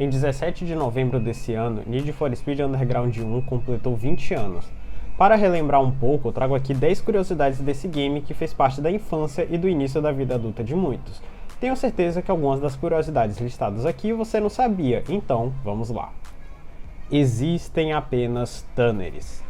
Em 17 de novembro desse ano, Need for Speed Underground 1 completou 20 anos. Para relembrar um pouco, eu trago aqui 10 curiosidades desse game que fez parte da infância e do início da vida adulta de muitos. Tenho certeza que algumas das curiosidades listadas aqui você não sabia, então vamos lá. Existem apenas tunners.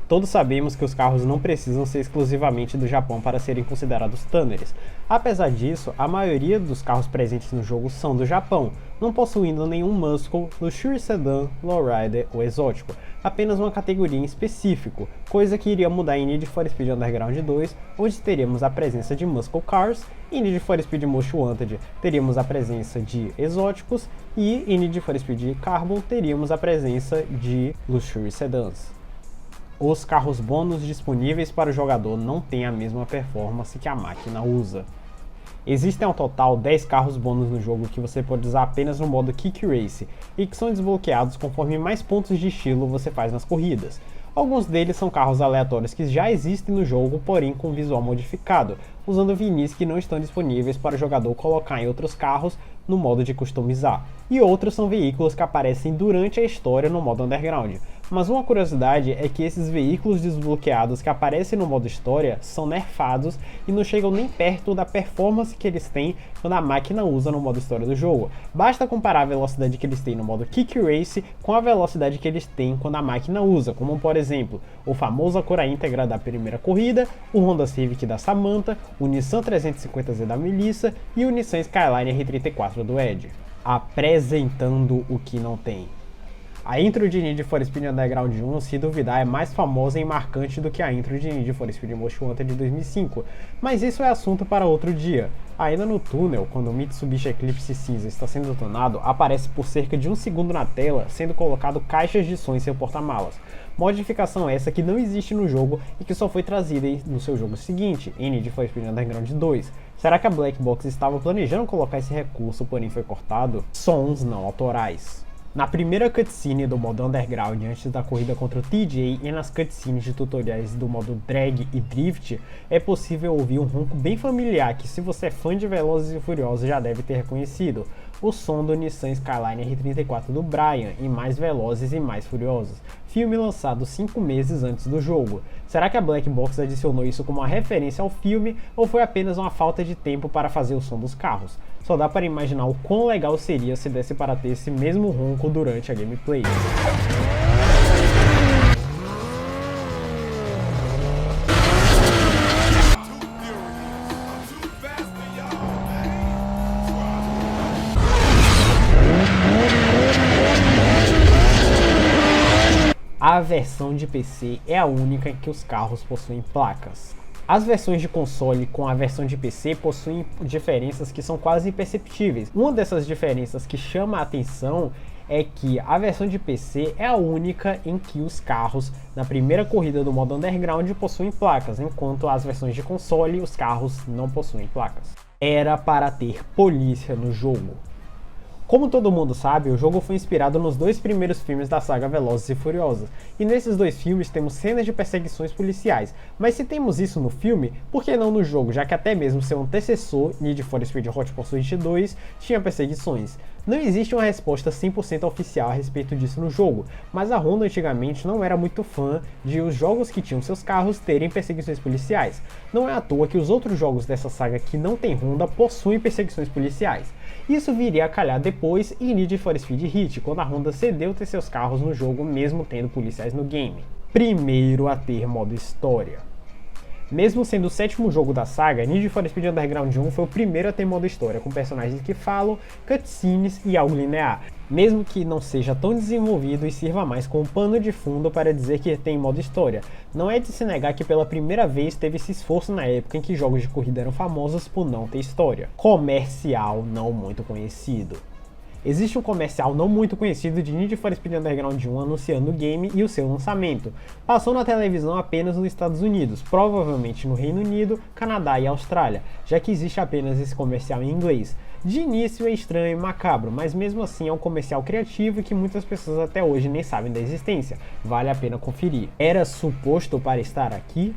Todos sabemos que os carros não precisam ser exclusivamente do Japão para serem considerados tunners. Apesar disso, a maioria dos carros presentes no jogo são do Japão, não possuindo nenhum muscle, luxury sedan, lowrider ou exótico, apenas uma categoria em específico, coisa que iria mudar em Need for Speed Underground 2, onde teríamos a presença de muscle cars, e em Need for Speed Most Wanted teríamos a presença de exóticos, e em Need for Speed Carbon teríamos a presença de luxury sedans. Os carros bônus disponíveis para o jogador não têm a mesma performance que a máquina usa. Existem ao total 10 carros bônus no jogo que você pode usar apenas no modo Kick Race e que são desbloqueados conforme mais pontos de estilo você faz nas corridas. Alguns deles são carros aleatórios que já existem no jogo, porém com visual modificado, usando vinis que não estão disponíveis para o jogador colocar em outros carros no modo de customizar, e outros são veículos que aparecem durante a história no modo Underground. Mas uma curiosidade é que esses veículos desbloqueados que aparecem no modo história são nerfados e não chegam nem perto da performance que eles têm quando a máquina usa no modo história do jogo. Basta comparar a velocidade que eles têm no modo Kick Race com a velocidade que eles têm quando a máquina usa, como por exemplo, o famoso Acura Integra da primeira corrida, o Honda Civic da Samantha, o Nissan 350Z da Melissa e o Nissan Skyline R34 do Ed. Apresentando o que não tem. A intro de Need for Speed Underground 1, se duvidar, é mais famosa e marcante do que a intro de Need for Speed Most Wanted de 2005, mas isso é assunto para outro dia. Ainda no túnel, quando o Mitsubishi Eclipse cinza está sendo tunado, aparece por cerca de um segundo na tela, sendo colocado caixas de som em seu porta-malas. Modificação essa que não existe no jogo e que só foi trazida no seu jogo seguinte, em Need for Speed Underground 2. Será que a Black Box estava planejando colocar esse recurso, porém foi cortado? Sons não autorais. Na primeira cutscene do modo Underground, antes da corrida contra o TJ, e nas cutscenes de tutoriais do modo Drag e Drift, é possível ouvir um ronco bem familiar que, se você é fã de Velozes e Furiosos, já deve ter reconhecido: o som do Nissan Skyline R34 do Brian em Mais Velozes e Mais Furiosos, filme lançado 5 meses antes do jogo. Será que a Black Box adicionou isso como uma referência ao filme, ou foi apenas uma falta de tempo para fazer o som dos carros? Só dá para imaginar o quão legal seria se desse para ter esse mesmo ronco durante a gameplay. A versão de PC é a única em que os carros possuem placas. As versões de console com a versão de PC possuem diferenças que são quase imperceptíveis. Uma dessas diferenças que chama a atenção é que a versão de PC é a única em que os carros na primeira corrida do modo Underground possuem placas, enquanto as versões de console os carros não possuem placas. Era para ter polícia no jogo. Como todo mundo sabe, o jogo foi inspirado nos 2 primeiros filmes da saga Velozes e Furiosos, e nesses 2 filmes temos cenas de perseguições policiais, mas se temos isso no filme, por que não no jogo, já que até mesmo seu antecessor, Need for Speed Hot Pursuit 2, tinha perseguições? Não existe uma resposta 100% oficial a respeito disso no jogo, mas a Honda antigamente não era muito fã de os jogos que tinham seus carros terem perseguições policiais. Não é à toa que os outros jogos dessa saga que não tem Honda possuem perseguições policiais. Isso viria a calhar depois em Need for Speed Heat, quando a Honda cedeu ter seus carros no jogo mesmo tendo policiais no game. Primeiro a ter modo história. Mesmo sendo o 7º jogo da saga, Need for Speed Underground 1 foi o primeiro a ter modo história, com personagens que falam, cutscenes e algo linear, mesmo que não seja tão desenvolvido e sirva mais como pano de fundo para dizer que tem modo história. Não é de se negar que pela primeira vez teve esse esforço na época em que jogos de corrida eram famosos por não ter história. Comercial não muito conhecido. Existe um comercial não muito conhecido de Need for Speed Underground 1 anunciando o game e o seu lançamento. Passou na televisão apenas nos Estados Unidos, provavelmente no Reino Unido, Canadá e Austrália, já que existe apenas esse comercial em inglês. De início é estranho e macabro, mas mesmo assim é um comercial criativo e que muitas pessoas até hoje nem sabem da existência. Vale a pena conferir. Era suposto para estar aqui?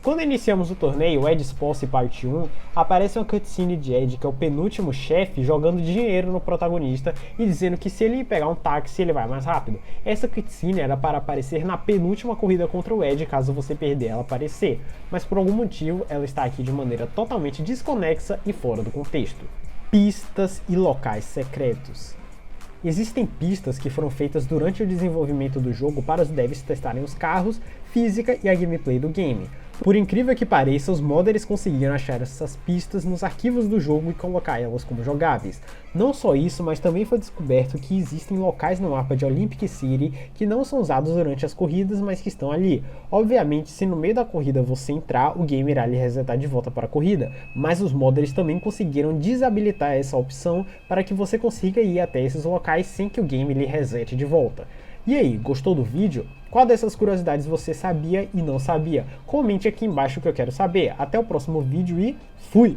Quando iniciamos o torneio Ed's Posse Parte 1, aparece uma cutscene de Ed, que é o penúltimo chefe, jogando dinheiro no protagonista e dizendo que se ele pegar um táxi, ele vai mais rápido. Essa cutscene era para aparecer na penúltima corrida contra o Ed, caso você perder ela aparecer, mas por algum motivo ela está aqui de maneira totalmente desconexa e fora do contexto. Pistas e locais secretos. Existem pistas que foram feitas durante o desenvolvimento do jogo para os devs testarem os carros, física e a gameplay do game. Por incrível que pareça, os modders conseguiram achar essas pistas nos arquivos do jogo e colocar elas como jogáveis. Não só isso, mas também foi descoberto que existem locais no mapa de Olympic City que não são usados durante as corridas, mas que estão ali. Obviamente, se no meio da corrida você entrar, o game irá lhe resetar de volta para a corrida, mas os modders também conseguiram desabilitar essa opção para que você consiga ir até esses locais sem que o game lhe resete de volta. E aí, gostou do vídeo? Qual dessas curiosidades você sabia e não sabia? Comente aqui embaixo que eu quero saber. Até o próximo vídeo e fui!